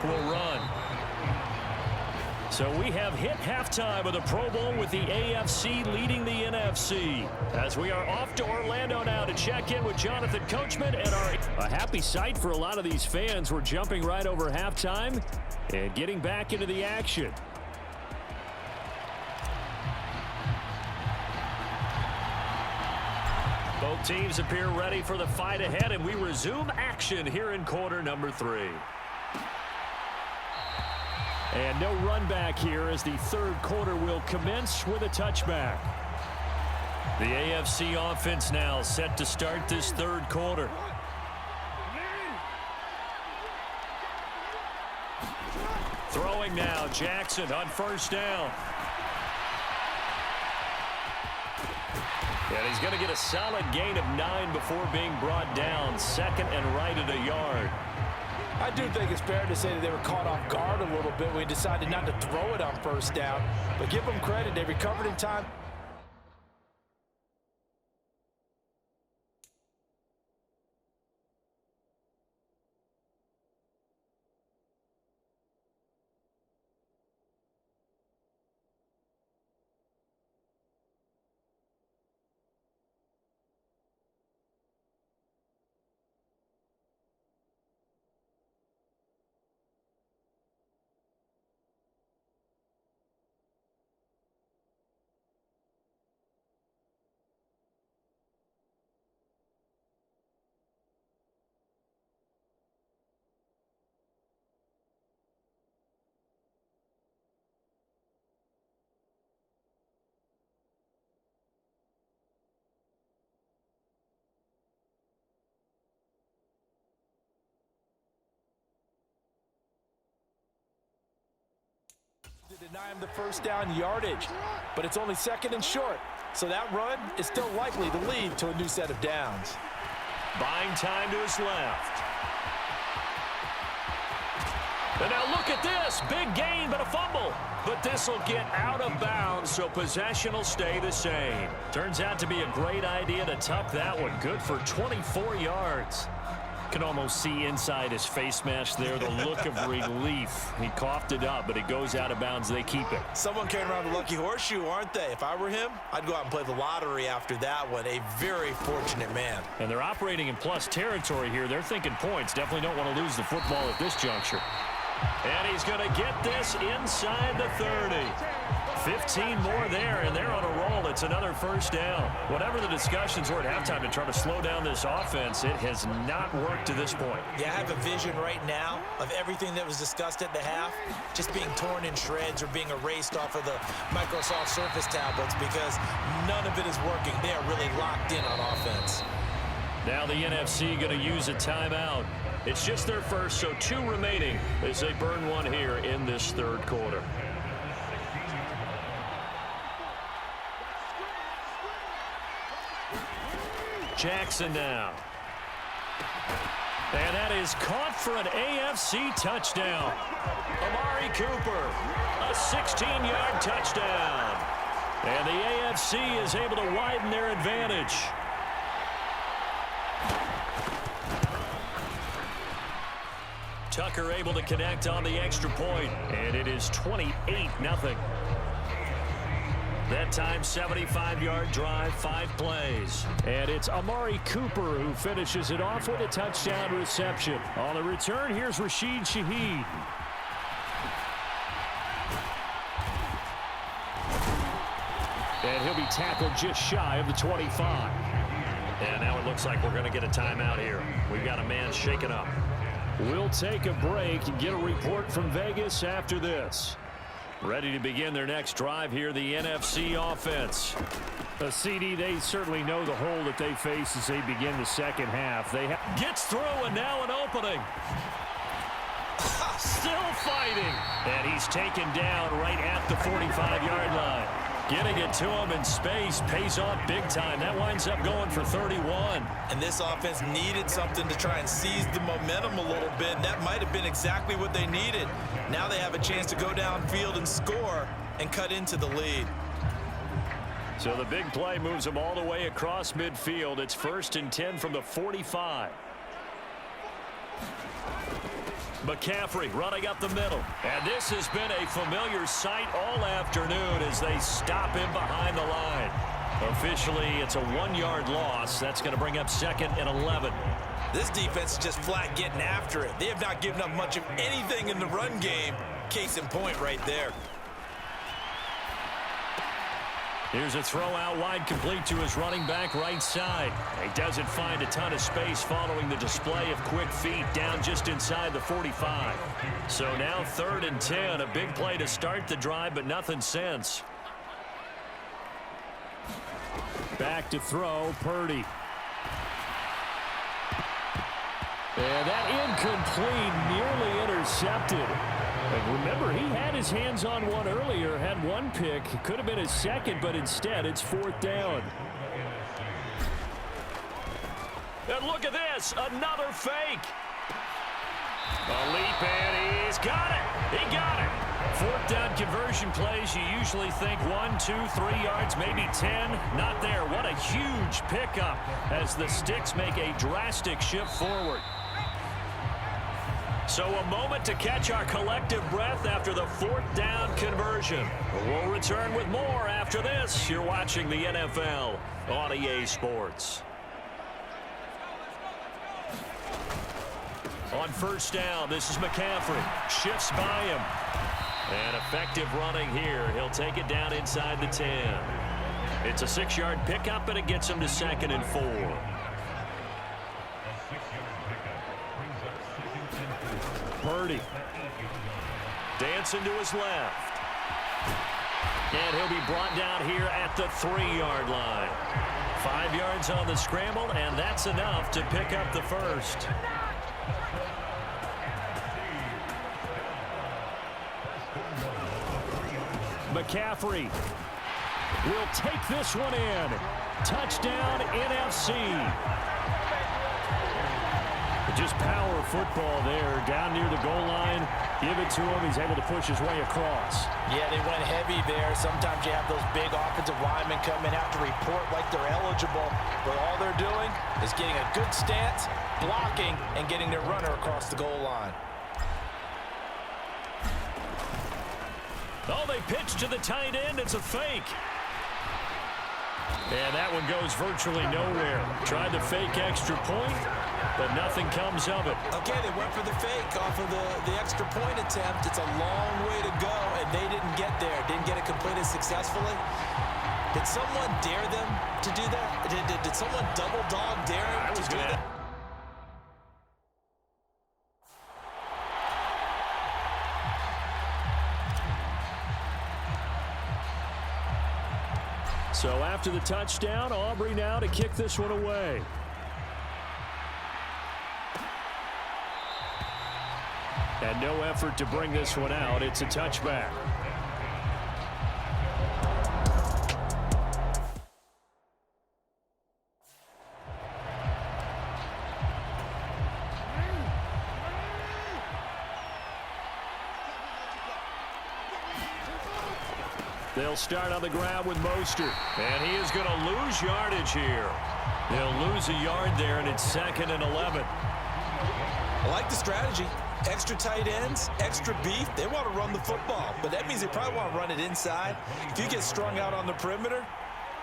will run. So we have hit halftime of the Pro Bowl with the AFC leading the NFC. As we are off to Orlando now to check in with Jonathan Coachman. And a happy sight for a lot of these fans. We're jumping right over halftime and getting back into the action. Both teams appear ready for the fight ahead, and we resume action here in quarter number 3. And no run back here as the third quarter will commence with a touchback. The AFC offense now set to start this third quarter. Throwing now, Jackson on first down. And he's going to get a solid gain of 9 before being brought down. Second and right at a yard. I do think it's fair to say that they were caught off guard a little bit when he decided not to throw it on first down. But give them credit, they recovered in time. To deny him the first down yardage, but it's only second and short. So that run is still likely to lead to a new set of downs. Buying time to his left. And now look at this. Big gain, but a fumble. But this will get out of bounds, so possession will stay the same. Turns out to be a great idea to tuck that one. Good for 24 yards. Can almost see inside his face mask there the look of relief. He coughed it up, but it goes out of bounds. They keep it. Someone carrying around the lucky horseshoe, aren't they? If I were him, I'd go out and play the lottery after that one. A very fortunate man. And they're operating in plus territory here. They're thinking points. Definitely don't want to lose the football at this juncture. And he's going to get this inside the 30. 15 more there, and they're on a roll. It's another first down. Whatever the discussions were at halftime to try to slow down this offense, it has not worked to this point. Yeah, I have a vision right now of everything that was discussed at the half just being torn in shreds or being erased off of the Microsoft Surface tablets because none of it is working. They are really locked in on offense. Now the NFC going to use a timeout. It's just their first, so 2 remaining as they burn one here in this third quarter. Jackson now. And that is caught for an AFC touchdown. Amari Cooper, a 16-yard touchdown. And the AFC is able to widen their advantage. Tucker able to connect on the extra point, and it is 28-0. That time, 75-yard drive, 5 plays. And it's Amari Cooper who finishes it off with a touchdown reception. On the return, here's Rashid Shaheed. And he'll be tackled just shy of the 25. And now it looks like we're going to get a timeout here. We've got a man shaken up. We'll take a break and get a report from Vegas after this. Ready to begin their next drive here, the NFC offense. CD, they certainly know the hole that they face as they begin the second half. Gets through, and now an opening. Still fighting. And he's taken down right at the 45-yard line. Getting it to him in space pays off big time. That winds up going for 31. And this offense needed something to try and seize the momentum a little bit. And that might have been exactly what they needed. Now they have a chance to go downfield and score and cut into the lead. So the big play moves them all the way across midfield. It's 1st and 10 from the 45. McCaffrey running up the middle. And this has been a familiar sight all afternoon as they stop him behind the line. Officially, it's a 1-yard loss. That's going to bring up 2nd and 11. This defense is just flat getting after it. They have not given up much of anything in the run game. Case in point right there. Here's a throw out wide, complete to his running back right side. He doesn't find a ton of space following the display of quick feet down just inside the 45. So now 3rd and 10, a big play to start the drive, but nothing since. Back to throw, Purdy. And that incomplete, nearly intercepted. And remember, he had his hands on one earlier, had one pick. Could have been his second, but instead it's 4th down. And look at this, another fake. A leap, and he's got it. He got it. 4th down conversion plays, you usually think 1, 2, 3 yards, maybe 10. Not there. What a huge pickup as the Sticks make a drastic shift forward. So a moment to catch our collective breath after the 4th down conversion. We'll return with more after this. You're watching the NFL on EA Sports. On 1st down, this is McCaffrey. Shifts by him. And effective running here. He'll take it down inside the 10. It's a 6-yard pickup, and it gets him to 2nd and 4. Purdy. Dancing to his left. And he'll be brought down here at the 3-yard line. 5 yards on the scramble, and that's enough to pick up the first. McCaffrey will take this one in. Touchdown, NFC. Just power football there, down near the goal line. Give it to him. He's able to push his way across. Yeah, they went heavy there. Sometimes you have those big offensive linemen come in, have to report like they're eligible, but all they're doing is getting a good stance, blocking, and getting their runner across the goal line. Oh, they pitch to the tight end. It's a fake. And that one goes virtually nowhere. Tried to fake extra point, but nothing comes of it. Okay, they went for the fake off of the extra point attempt. It's a long way to go, and they didn't get there. Didn't get it completed successfully. Did someone dare them to do that? Did someone double dog dare them to do that? So after the touchdown, Aubrey now to kick this one away. And no effort to bring this one out. It's a touchback. They'll start on the ground with Mostert. And he is going to lose yardage here. They'll lose a yard there, and it's 2nd and 11. I like the strategy. Extra tight ends, extra beef. They want to run the football, but that means they probably want to run it inside. If you get strung out on the perimeter,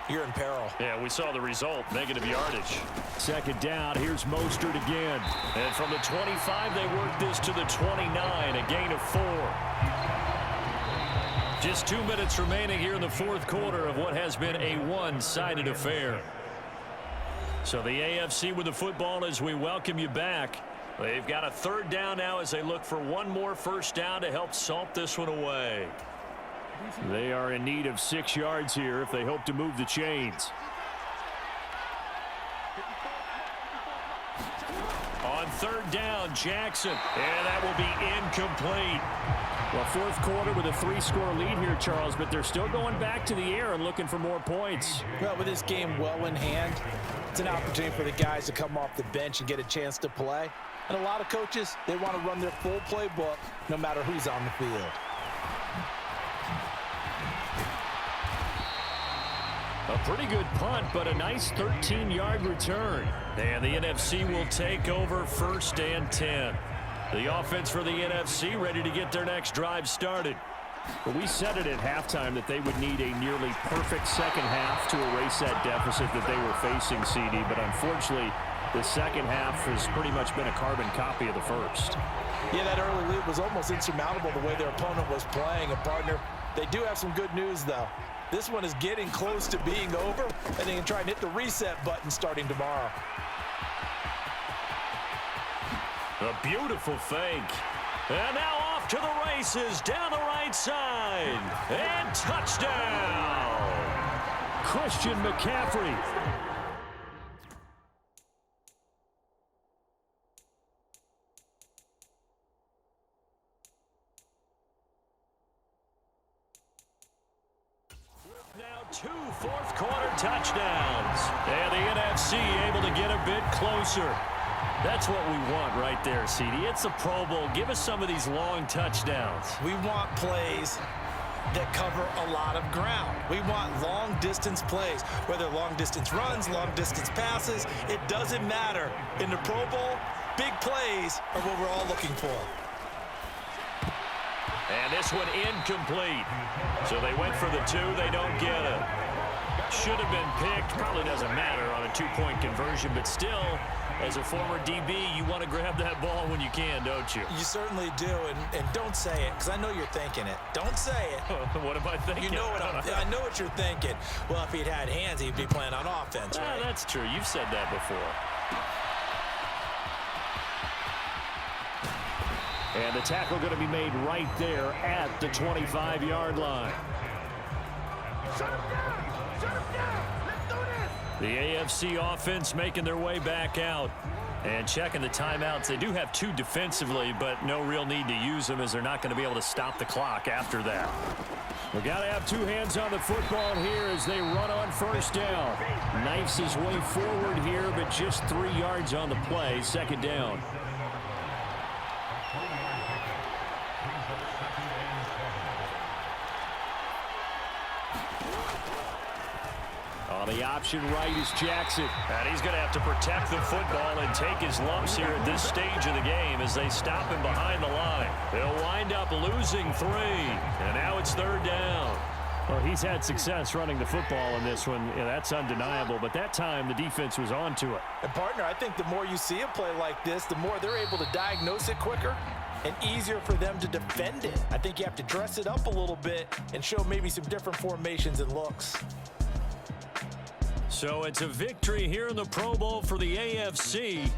you're in peril. Yeah, we saw the result, negative yardage. 2nd down, here's Mostert again. And from the 25, they work this to the 29, a gain of 4. Just 2 minutes remaining here in the 4th quarter of what has been a one-sided affair. So the AFC with the football as we welcome you back. They've got a 3rd down now as they look for one more 1st down to help salt this one away. They are in need of 6 yards here if they hope to move the chains. On 3rd down, Jackson. And that will be incomplete. Well, 4th quarter with a 3-score lead here, Charles, but they're still going back to the air and looking for more points. Well, with this game well in hand, it's an opportunity for the guys to come off the bench and get a chance to play. And a lot of coaches, they want to run their full playbook no matter who's on the field. A pretty good punt, but a nice 13-yard return. And the NFC will take over 1st and 10. The offense for the NFC ready to get their next drive started. Well, we said it at halftime that they would need a nearly perfect second half to erase that deficit that they were facing, CD. But unfortunately, the second half has pretty much been a carbon copy of the first. Yeah, that early lead was almost insurmountable the way their opponent was playing. And, partner, they do have some good news, though. This one is getting close to being over, and they can try and hit the reset button starting tomorrow. A beautiful fake. And now off to the races down the right side. And touchdown! Christian McCaffrey. Now 2 fourth-quarter touchdowns. And the NFC able to get a bit closer. That's what we want right there, CD. It's a Pro Bowl. Give us some of these long touchdowns. We want plays that cover a lot of ground. We want long-distance plays, whether long-distance runs, long-distance passes. It doesn't matter. In the Pro Bowl, big plays are what we're all looking for. And this one incomplete. So they went for the 2. They don't get it. Should have been picked. Probably doesn't matter on a 2-point conversion, but still, as a former DB, you want to grab that ball when you can, don't you? You certainly do, and don't say it, because I know you're thinking it. Don't say it. What am I thinking? You know what I know what you're thinking. Well, if he'd had hands, he'd be playing on offense, right? That's true. You've said that before. And the tackle going to be made right there at the 25-yard line. Shut him down! Shut him down! Let's do this! The AFC offense making their way back out. And checking the timeouts. They do have 2 defensively, but no real need to use them as they're not going to be able to stop the clock after that. We got to have 2 hands on the football here as they run on first down. Knifes his way forward here, but just 3 yards on the play. Second down. On the option right is Jackson. And he's going to have to protect the football and take his lumps here at this stage of the game as they stop him behind the line. They'll wind up losing 3. And now it's 3rd down. Well, he's had success running the football in this one. Yeah, that's undeniable. But that time, the defense was on to it. And, partner, I think the more you see a play like this, the more they're able to diagnose it quicker and easier for them to defend it. I think you have to dress it up a little bit and show maybe some different formations and looks. So it's a victory here in the Pro Bowl for the AFC.